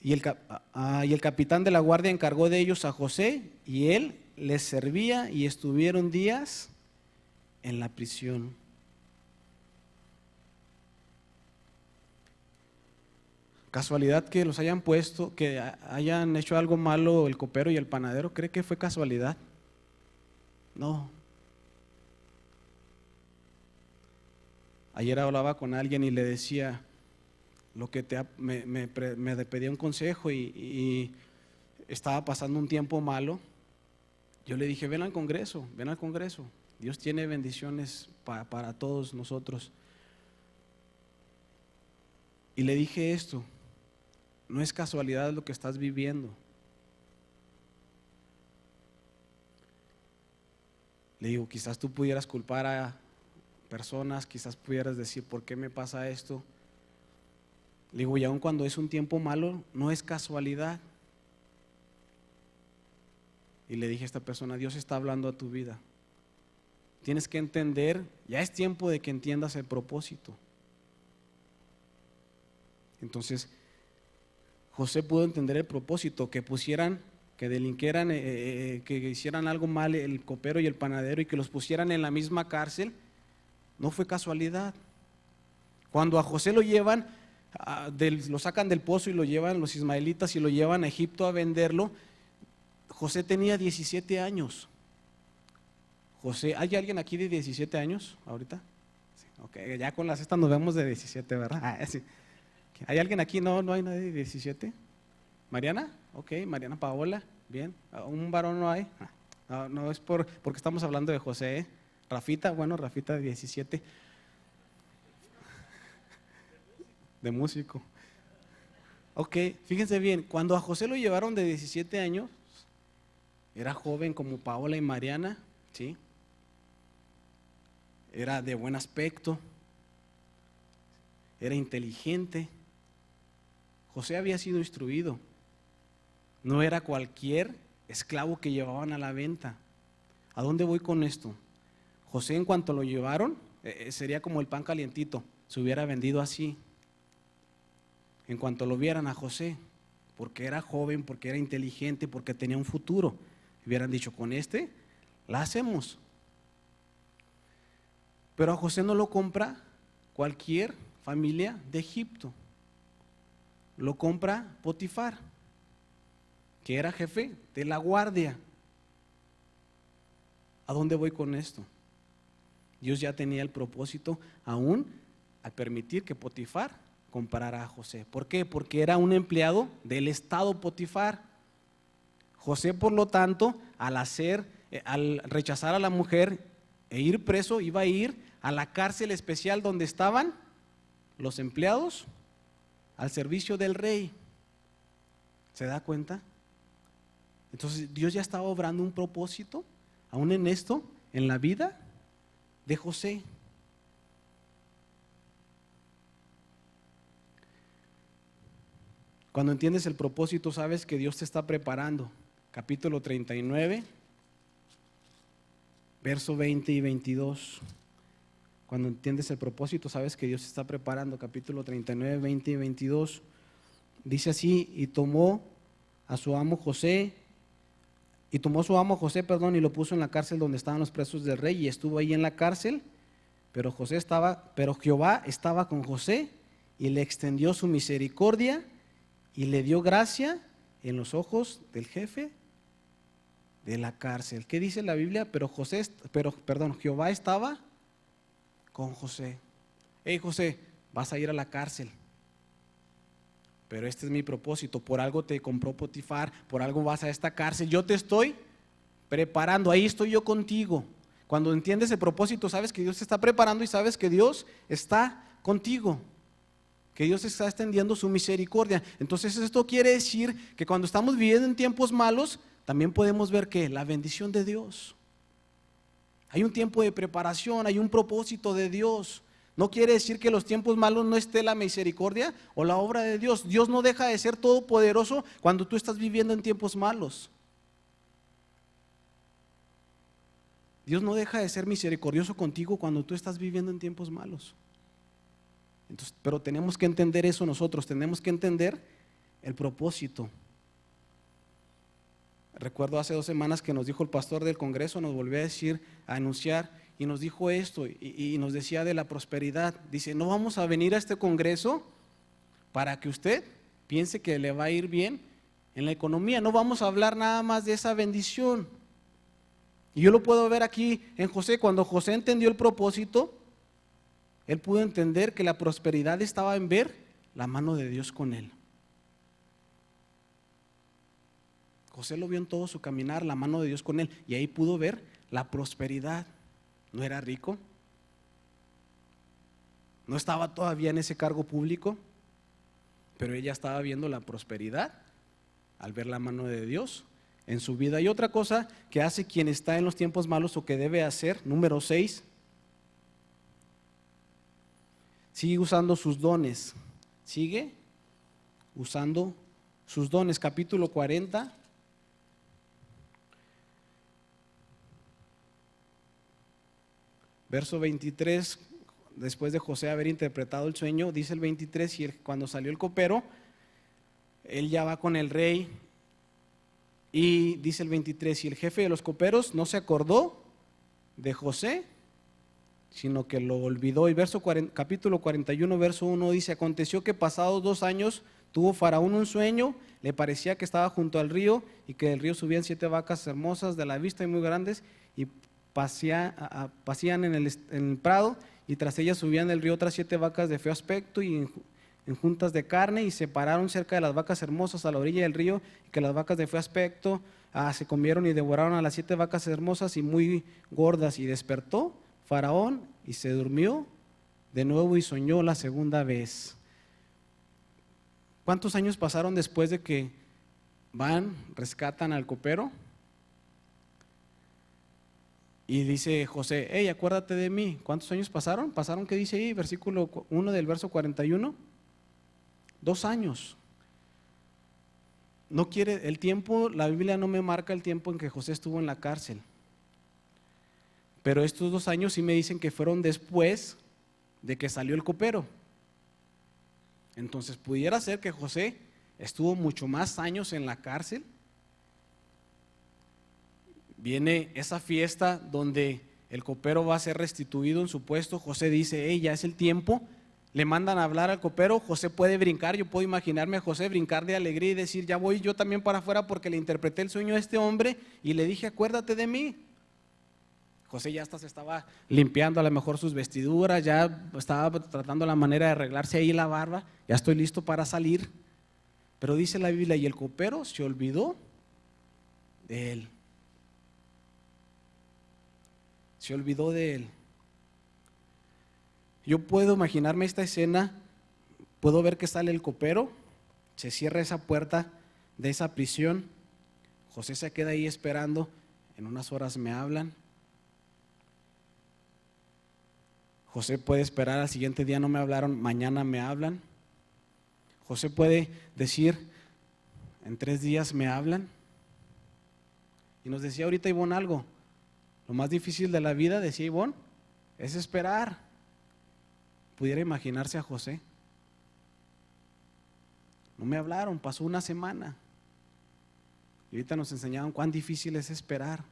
y el capitán de la guardia encargó de ellos a José, y él les servía, y estuvieron días en la prisión. ¿Casualidad que los hayan puesto, que hayan hecho algo malo el copero y el panadero? ¿Cree que fue casualidad? No. Ayer hablaba con alguien y le decía lo que me pedía un consejo y estaba pasando un tiempo malo. Yo le dije, ven al Congreso, ven al Congreso. Dios tiene bendiciones para todos nosotros. Y le dije esto, no es casualidad lo que estás viviendo. Le digo, quizás tú pudieras culpar a personas, quizás pudieras decir, ¿por qué me pasa esto? Le digo, y aun cuando es un tiempo malo, no es casualidad. Y le dije a esta persona, Dios está hablando a tu vida. Tienes que entender, ya es tiempo de que entiendas el propósito. Entonces, José pudo entender el propósito, que pusieran, que delinquieran, que hicieran algo mal el copero y el panadero y que los pusieran en la misma cárcel. No fue casualidad. Cuando a José lo llevan, lo sacan del pozo y lo llevan los ismaelitas y lo llevan a Egipto a venderlo, José tenía 17 años. José, ¿hay alguien aquí de 17 años ahorita? Sí, ok, ya con las estas nos vemos de 17, ¿verdad? Sí. ¿Hay alguien aquí? No hay nadie de 17. ¿Mariana? Ok, Mariana Paola, bien. ¿Un varón no hay? No es porque estamos hablando de José, ¿eh? Rafita, bueno, Rafita de 17. De músico. Ok, fíjense bien, cuando a José lo llevaron de 17 años, era joven como Paola y Mariana, ¿sí? Era de buen aspecto, era inteligente. José había sido instruido, no era cualquier esclavo que llevaban a la venta. ¿A dónde voy con esto? José, en cuanto lo llevaron, sería como el pan calientito, se hubiera vendido así. En cuanto lo vieran a José, porque era joven, porque era inteligente, porque tenía un futuro, hubieran dicho, con este la hacemos. Pero a José no lo compra cualquier familia de Egipto, lo compra Potifar, que era jefe de la guardia. ¿A dónde voy con esto? Dios ya tenía el propósito aún al permitir que Potifar comprara a José. ¿Por qué? Porque era un empleado del estado Potifar. José, por lo tanto, al rechazar a la mujer e ir preso, iba a ir a la cárcel especial donde estaban los empleados al servicio del rey. ¿Se da cuenta? Entonces Dios ya estaba obrando un propósito, aún en esto, en la vida de José. Cuando entiendes el propósito, sabes que Dios te está preparando. Capítulo 39, verso 20 y 22. Cuando entiendes el propósito, sabes que Dios te está preparando. Capítulo 39, 20 y 22. Dice así: y tomó su amo José, y lo puso en la cárcel donde estaban los presos del rey, y estuvo ahí en la cárcel, pero Jehová estaba con José, y le extendió su misericordia, y le dio gracia en los ojos del jefe de la cárcel. ¿Qué dice la Biblia? Jehová estaba con José. Hey José, vas a ir a la cárcel, pero este es mi propósito. Por algo te compró Potifar, por algo vas a esta cárcel. Yo te estoy preparando, ahí estoy yo contigo. Cuando entiendes el propósito, sabes que Dios te está preparando y sabes que Dios está contigo, que Dios está extendiendo su misericordia. Entonces esto quiere decir que cuando estamos viviendo en tiempos malos, también podemos ver que la bendición de Dios. Hay un tiempo de preparación, hay un propósito de Dios. No quiere decir que en los tiempos malos no esté la misericordia o la obra de Dios. Dios no deja de ser todopoderoso cuando tú estás viviendo en tiempos malos. Dios no deja de ser misericordioso contigo cuando tú estás viviendo en tiempos malos. Entonces, pero tenemos que entender eso nosotros, tenemos que entender el propósito. Recuerdo hace 2 semanas que nos dijo el pastor del Congreso, nos volvió a decir, a anunciar, y nos dijo esto, y nos decía de la prosperidad. Dice: no vamos a venir a este Congreso para que usted piense que le va a ir bien en la economía, no vamos a hablar nada más de esa bendición. Y yo lo puedo ver aquí en José. Cuando José entendió el propósito, él pudo entender que la prosperidad estaba en ver la mano de Dios con él. José lo vio en todo su caminar, la mano de Dios con él, y ahí pudo ver la prosperidad. No era rico, no estaba todavía en ese cargo público, pero ella estaba viendo la prosperidad al ver la mano de Dios en su vida. Y otra cosa que hace quien está en los tiempos malos, o que debe hacer, número 6, sigue usando sus dones. Sigue usando sus dones. Capítulo 40, verso 23. Después de José haber interpretado el sueño, dice el 23: y cuando salió el copero, él ya va con el rey, y dice el 23: y el jefe de los coperos no se acordó de José, sino que lo olvidó. Y capítulo 41, verso 1 dice: aconteció que pasados 2 años tuvo Faraón un sueño, le parecía que estaba junto al río, y que del río subían 7 vacas hermosas de la vista y muy grandes, y pasían en el prado, y tras ellas subían del río otras 7 vacas de feo aspecto y en juntas de carne, y se pararon cerca de las vacas hermosas a la orilla del río, y que las vacas de feo aspecto se comieron y devoraron a las 7 vacas hermosas y muy gordas. Y despertó Faraón y se durmió de nuevo y soñó la segunda vez. ¿Cuántos años pasaron después de que rescatan al copero? Y dice José: hey, acuérdate de mí. ¿Cuántos años pasaron? Pasaron, ¿qué dice ahí? Versículo 1 del verso 41. 2 años. No quiere el tiempo, la Biblia no me marca el tiempo en que José estuvo en la cárcel. Pero estos 2 años sí me dicen que fueron después de que salió el copero. Entonces pudiera ser que José estuvo mucho más años en la cárcel. Viene esa fiesta donde el copero va a ser restituido en su puesto. José dice: hey, ya es el tiempo. Le mandan a hablar al copero. José puede brincar. Yo puedo imaginarme a José brincar de alegría y decir: ya voy yo también para afuera, porque le interpreté el sueño a este hombre y le dije: acuérdate de mí. José ya hasta se estaba limpiando a lo mejor sus vestiduras, ya estaba tratando la manera de arreglarse ahí la barba. Ya estoy listo para salir. Pero dice la Biblia: y el copero se olvidó de él. Se olvidó de él. Yo puedo imaginarme esta escena, puedo ver que sale el copero, se cierra esa puerta de esa prisión, José se queda ahí esperando, en unas horas me hablan. José puede esperar al siguiente día, no me hablaron, mañana me hablan. José puede decir, en 3 días me hablan. Y nos decía ahorita Ivonne algo, lo más difícil de la vida, decía Ivonne, es esperar. Pudiera imaginarse a José. No me hablaron, pasó una semana. Y ahorita nos enseñaron cuán difícil es esperar.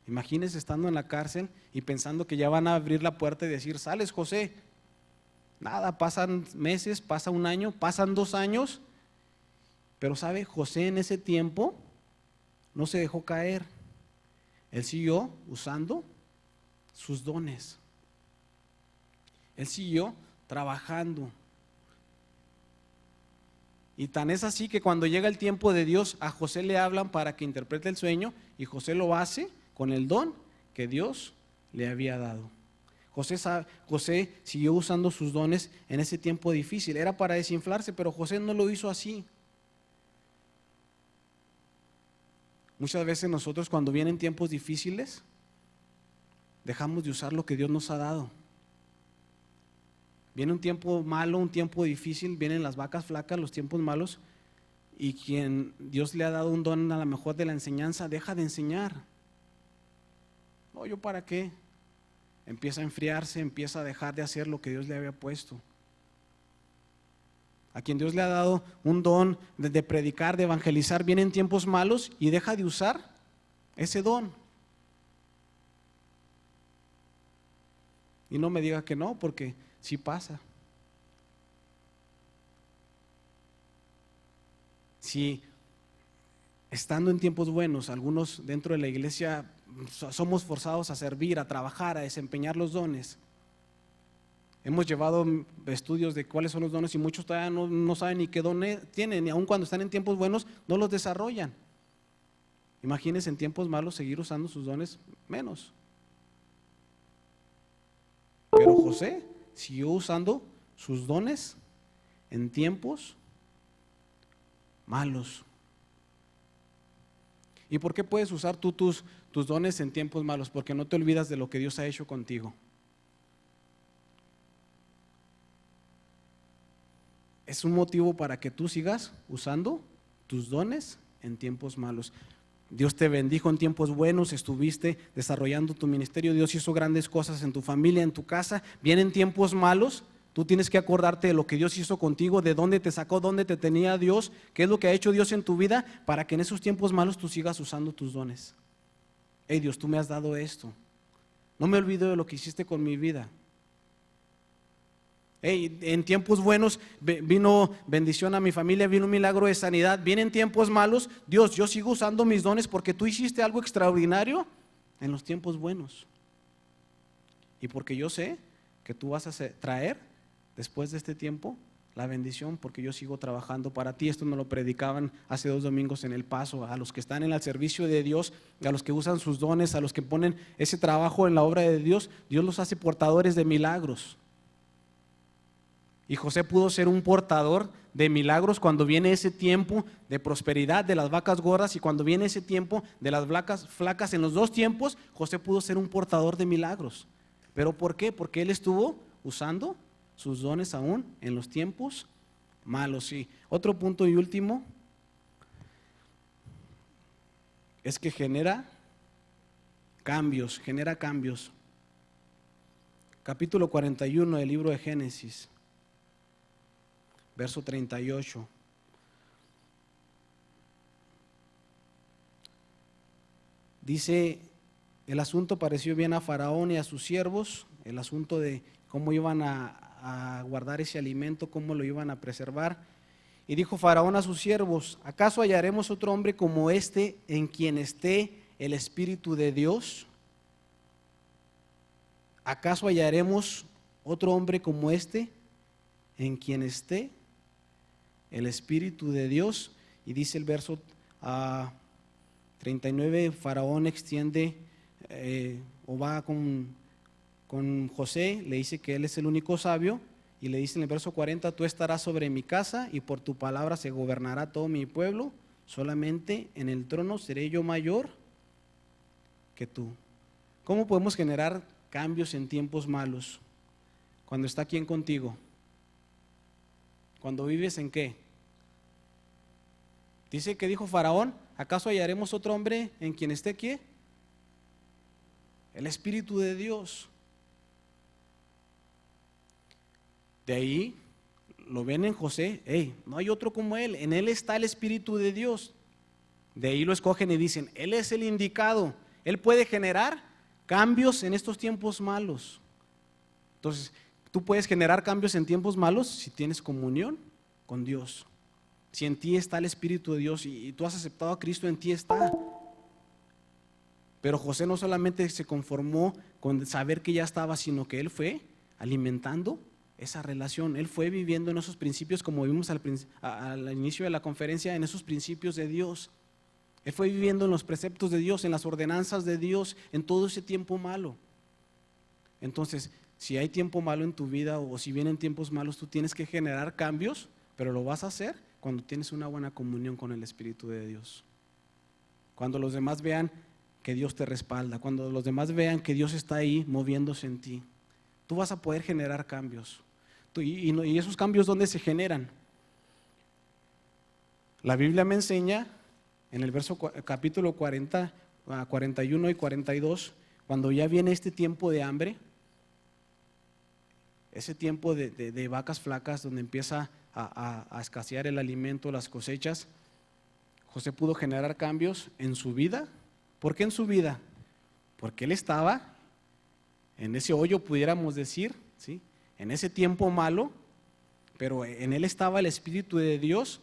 Imagínense estando en la cárcel y pensando que ya van a abrir la puerta y decir, sales José. Nada, pasan meses, pasa un año, pasan 2 años. Pero sabe, José en ese tiempo no se dejó caer. Él siguió usando sus dones. Él siguió trabajando. Y tan es así que cuando llega el tiempo de Dios, a José le hablan para que interprete el sueño y José lo hace con el don que Dios le había dado. José siguió usando sus dones en ese tiempo difícil. Era para desinflarse, pero José no lo hizo así. Muchas veces nosotros cuando vienen tiempos difíciles, dejamos de usar lo que Dios nos ha dado. Viene un tiempo malo, un tiempo difícil, vienen las vacas flacas, los tiempos malos, y quien Dios le ha dado un don a lo mejor de la enseñanza, deja de enseñar. No, ¿yo para qué? Empieza a enfriarse, empieza a dejar de hacer lo que Dios le había puesto. A quien Dios le ha dado un don de predicar, de evangelizar, vienen tiempos malos y deja de usar ese don. Y no me diga que no, porque sí pasa. Si estando en tiempos buenos, algunos dentro de la iglesia somos forzados a servir, a trabajar, a desempeñar los dones. Hemos llevado estudios de cuáles son los dones y muchos todavía no saben ni qué don tienen, y aun cuando están en tiempos buenos no los desarrollan. Imagínense en tiempos malos seguir usando sus dones menos. Pero José siguió usando sus dones en tiempos malos. ¿Y por qué puedes usar tú tus dones en tiempos malos? Porque no te olvidas de lo que Dios ha hecho contigo. Es un motivo para que tú sigas usando tus dones en tiempos malos. Dios te bendijo en tiempos buenos, estuviste desarrollando tu ministerio, Dios hizo grandes cosas en tu familia, en tu casa. Vienen tiempos malos, tú tienes que acordarte de lo que Dios hizo contigo, de dónde te sacó, dónde te tenía Dios, qué es lo que ha hecho Dios en tu vida, para que en esos tiempos malos tú sigas usando tus dones. Hey Dios, tú me has dado esto, no me olvido de lo que hiciste con mi vida. Hey, en tiempos buenos vino bendición a mi familia, vino un milagro de sanidad. Vienen tiempos malos, Dios, yo sigo usando mis dones porque tú hiciste algo extraordinario en los tiempos buenos. Y porque yo sé que tú vas a traer después de este tiempo la bendición, porque yo sigo trabajando para ti. Esto nos lo predicaban hace 2 domingos en El Paso, a los que están en el servicio de Dios, a los que usan sus dones, a los que ponen ese trabajo en la obra de Dios. Dios los hace portadores de milagros. Y José pudo ser un portador de milagros cuando viene ese tiempo de prosperidad de las vacas gordas y cuando viene ese tiempo de las vacas flacas. En los 2 tiempos José pudo ser un portador de milagros. ¿Pero por qué? Porque él estuvo usando sus dones aún en los tiempos malos. Sí. Otro punto y último es que genera cambios. Capítulo 41 del libro de Génesis. Verso 38. Dice, el asunto pareció bien a Faraón y a sus siervos, el asunto de cómo iban a guardar ese alimento, cómo lo iban a preservar. Y dijo Faraón a sus siervos, ¿acaso hallaremos otro hombre como este en quien esté el Espíritu de Dios? ¿Acaso hallaremos otro hombre como este en quien esté el Espíritu de Dios? Y dice el verso 39, Faraón extiende o va con José, le dice que él es el único sabio y le dice en el verso 40, tú estarás sobre mi casa y por tu palabra se gobernará todo mi pueblo, solamente en el trono seré yo mayor que tú. ¿Cómo podemos generar cambios en tiempos malos? Cuando está quien contigo. Cuando vives en qué. Dice que dijo Faraón, ¿acaso hallaremos otro hombre en quien esté qué? El Espíritu de Dios. De ahí lo ven en José, no hay otro como él, en él está el Espíritu de Dios. De ahí lo escogen y dicen, él es el indicado, él puede generar cambios en estos tiempos malos. Entonces, tú puedes generar cambios en tiempos malos si tienes comunión con Dios. Si en ti está el Espíritu de Dios y tú has aceptado a Cristo, en ti está. Pero José no solamente se conformó con saber que ya estaba, sino que él fue alimentando esa relación. Él fue viviendo en esos principios, como vimos al inicio de la conferencia, en esos principios de Dios. Él fue viviendo en los preceptos de Dios, en las ordenanzas de Dios, en todo ese tiempo malo. Entonces, si hay tiempo malo en tu vida o si vienen tiempos malos, tú tienes que generar cambios, pero lo vas a hacer cuando tienes una buena comunión con el Espíritu de Dios. Cuando los demás vean que Dios te respalda, cuando los demás vean que Dios está ahí moviéndose en ti, tú vas a poder generar cambios. Y esos cambios, ¿dónde se generan? La Biblia me enseña en el capítulo 40, 41 y 42, cuando ya viene este tiempo de hambre, ese tiempo de vacas flacas donde empieza a escasear el alimento, las cosechas, José pudo generar cambios en su vida. ¿Por qué en su vida? Porque él estaba en ese hoyo, pudiéramos decir, ¿sí? En ese tiempo malo, pero en él estaba el Espíritu de Dios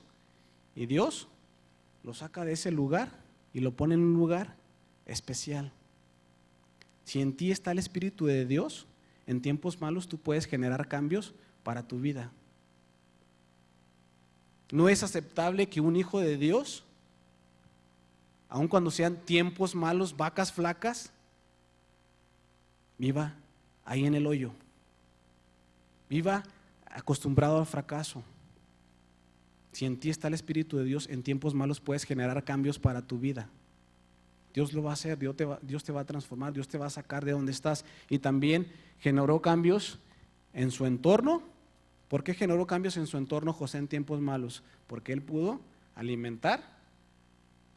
y Dios lo saca de ese lugar y lo pone en un lugar especial. Si en ti está el Espíritu de Dios, en tiempos malos tú puedes generar cambios para tu vida. No es aceptable que un hijo de Dios, aun cuando sean tiempos malos, vacas flacas, viva ahí en el hoyo, viva acostumbrado al fracaso. Si en ti está el Espíritu de Dios, en tiempos malos puedes generar cambios para tu vida. Dios lo va a hacer, Dios te va a transformar, Dios te va a sacar de donde estás. Y también generó cambios en su entorno. ¿Por qué generó cambios en su entorno José en tiempos malos? Porque él pudo alimentar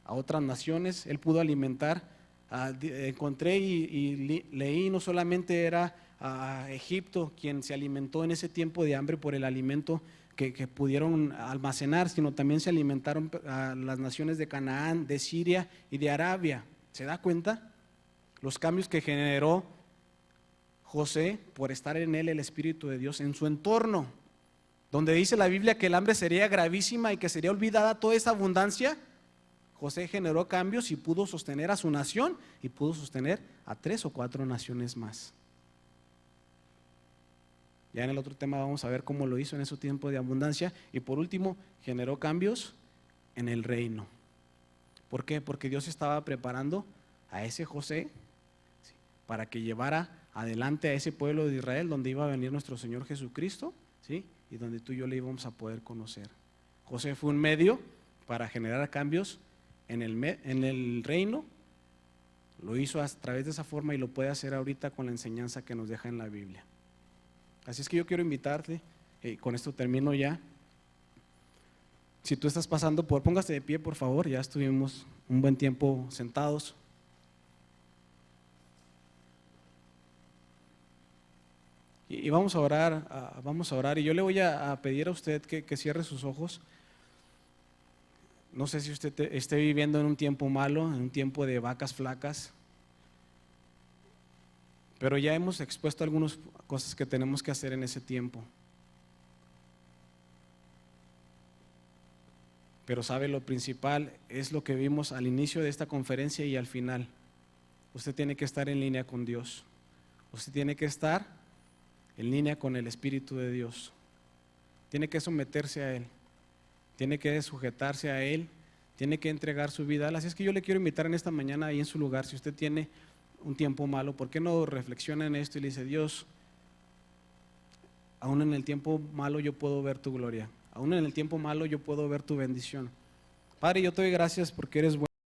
a otras naciones, él pudo alimentar, encontré y leí, no solamente era a Egipto quien se alimentó en ese tiempo de hambre por el alimento que pudieron almacenar, sino también se alimentaron a las naciones de Canaán, de Siria y de Arabia. ¿Se da cuenta? Los cambios que generó José por estar en él el Espíritu de Dios en su entorno, donde dice la Biblia que el hambre sería gravísima y que sería olvidada toda esa abundancia. José generó cambios y pudo sostener a su nación y pudo sostener a 3 o 4 naciones más. Ya en el otro tema vamos a ver cómo lo hizo en ese tiempo de abundancia. Y por último, generó cambios en el reino. ¿Por qué? Porque Dios estaba preparando a ese José, ¿sí?, para que llevara adelante a ese pueblo de Israel donde iba a venir nuestro Señor Jesucristo, ¿sí?, y donde tú y yo le íbamos a poder conocer. José fue un medio para generar cambios en el reino. Lo hizo a través de esa forma y lo puede hacer ahorita con la enseñanza que nos deja en la Biblia. Así es que yo quiero invitarte, con esto termino ya. Si tú estás pasando póngase de pie por favor, ya estuvimos un buen tiempo sentados. Y vamos a orar, y yo le voy a pedir a usted que cierre sus ojos. No sé si usted esté viviendo en un tiempo malo, en un tiempo de vacas flacas, pero ya hemos expuesto algunas cosas que tenemos que hacer en ese tiempo. Pero sabe, lo principal es lo que vimos al inicio de esta conferencia y al final. Usted tiene que estar en línea con Dios. Usted tiene que estar en línea con el Espíritu de Dios. Tiene que someterse a Él. Tiene que sujetarse a Él. Tiene que entregar su vida a Él. Así es que yo le quiero invitar en esta mañana ahí en su lugar, si usted tiene un tiempo malo, ¿por qué no reflexiona en esto y le dice: Dios, Aún en el tiempo malo yo puedo ver tu gloria. Aún en el tiempo malo yo puedo ver tu bendición. Padre, yo te doy gracias porque eres bueno.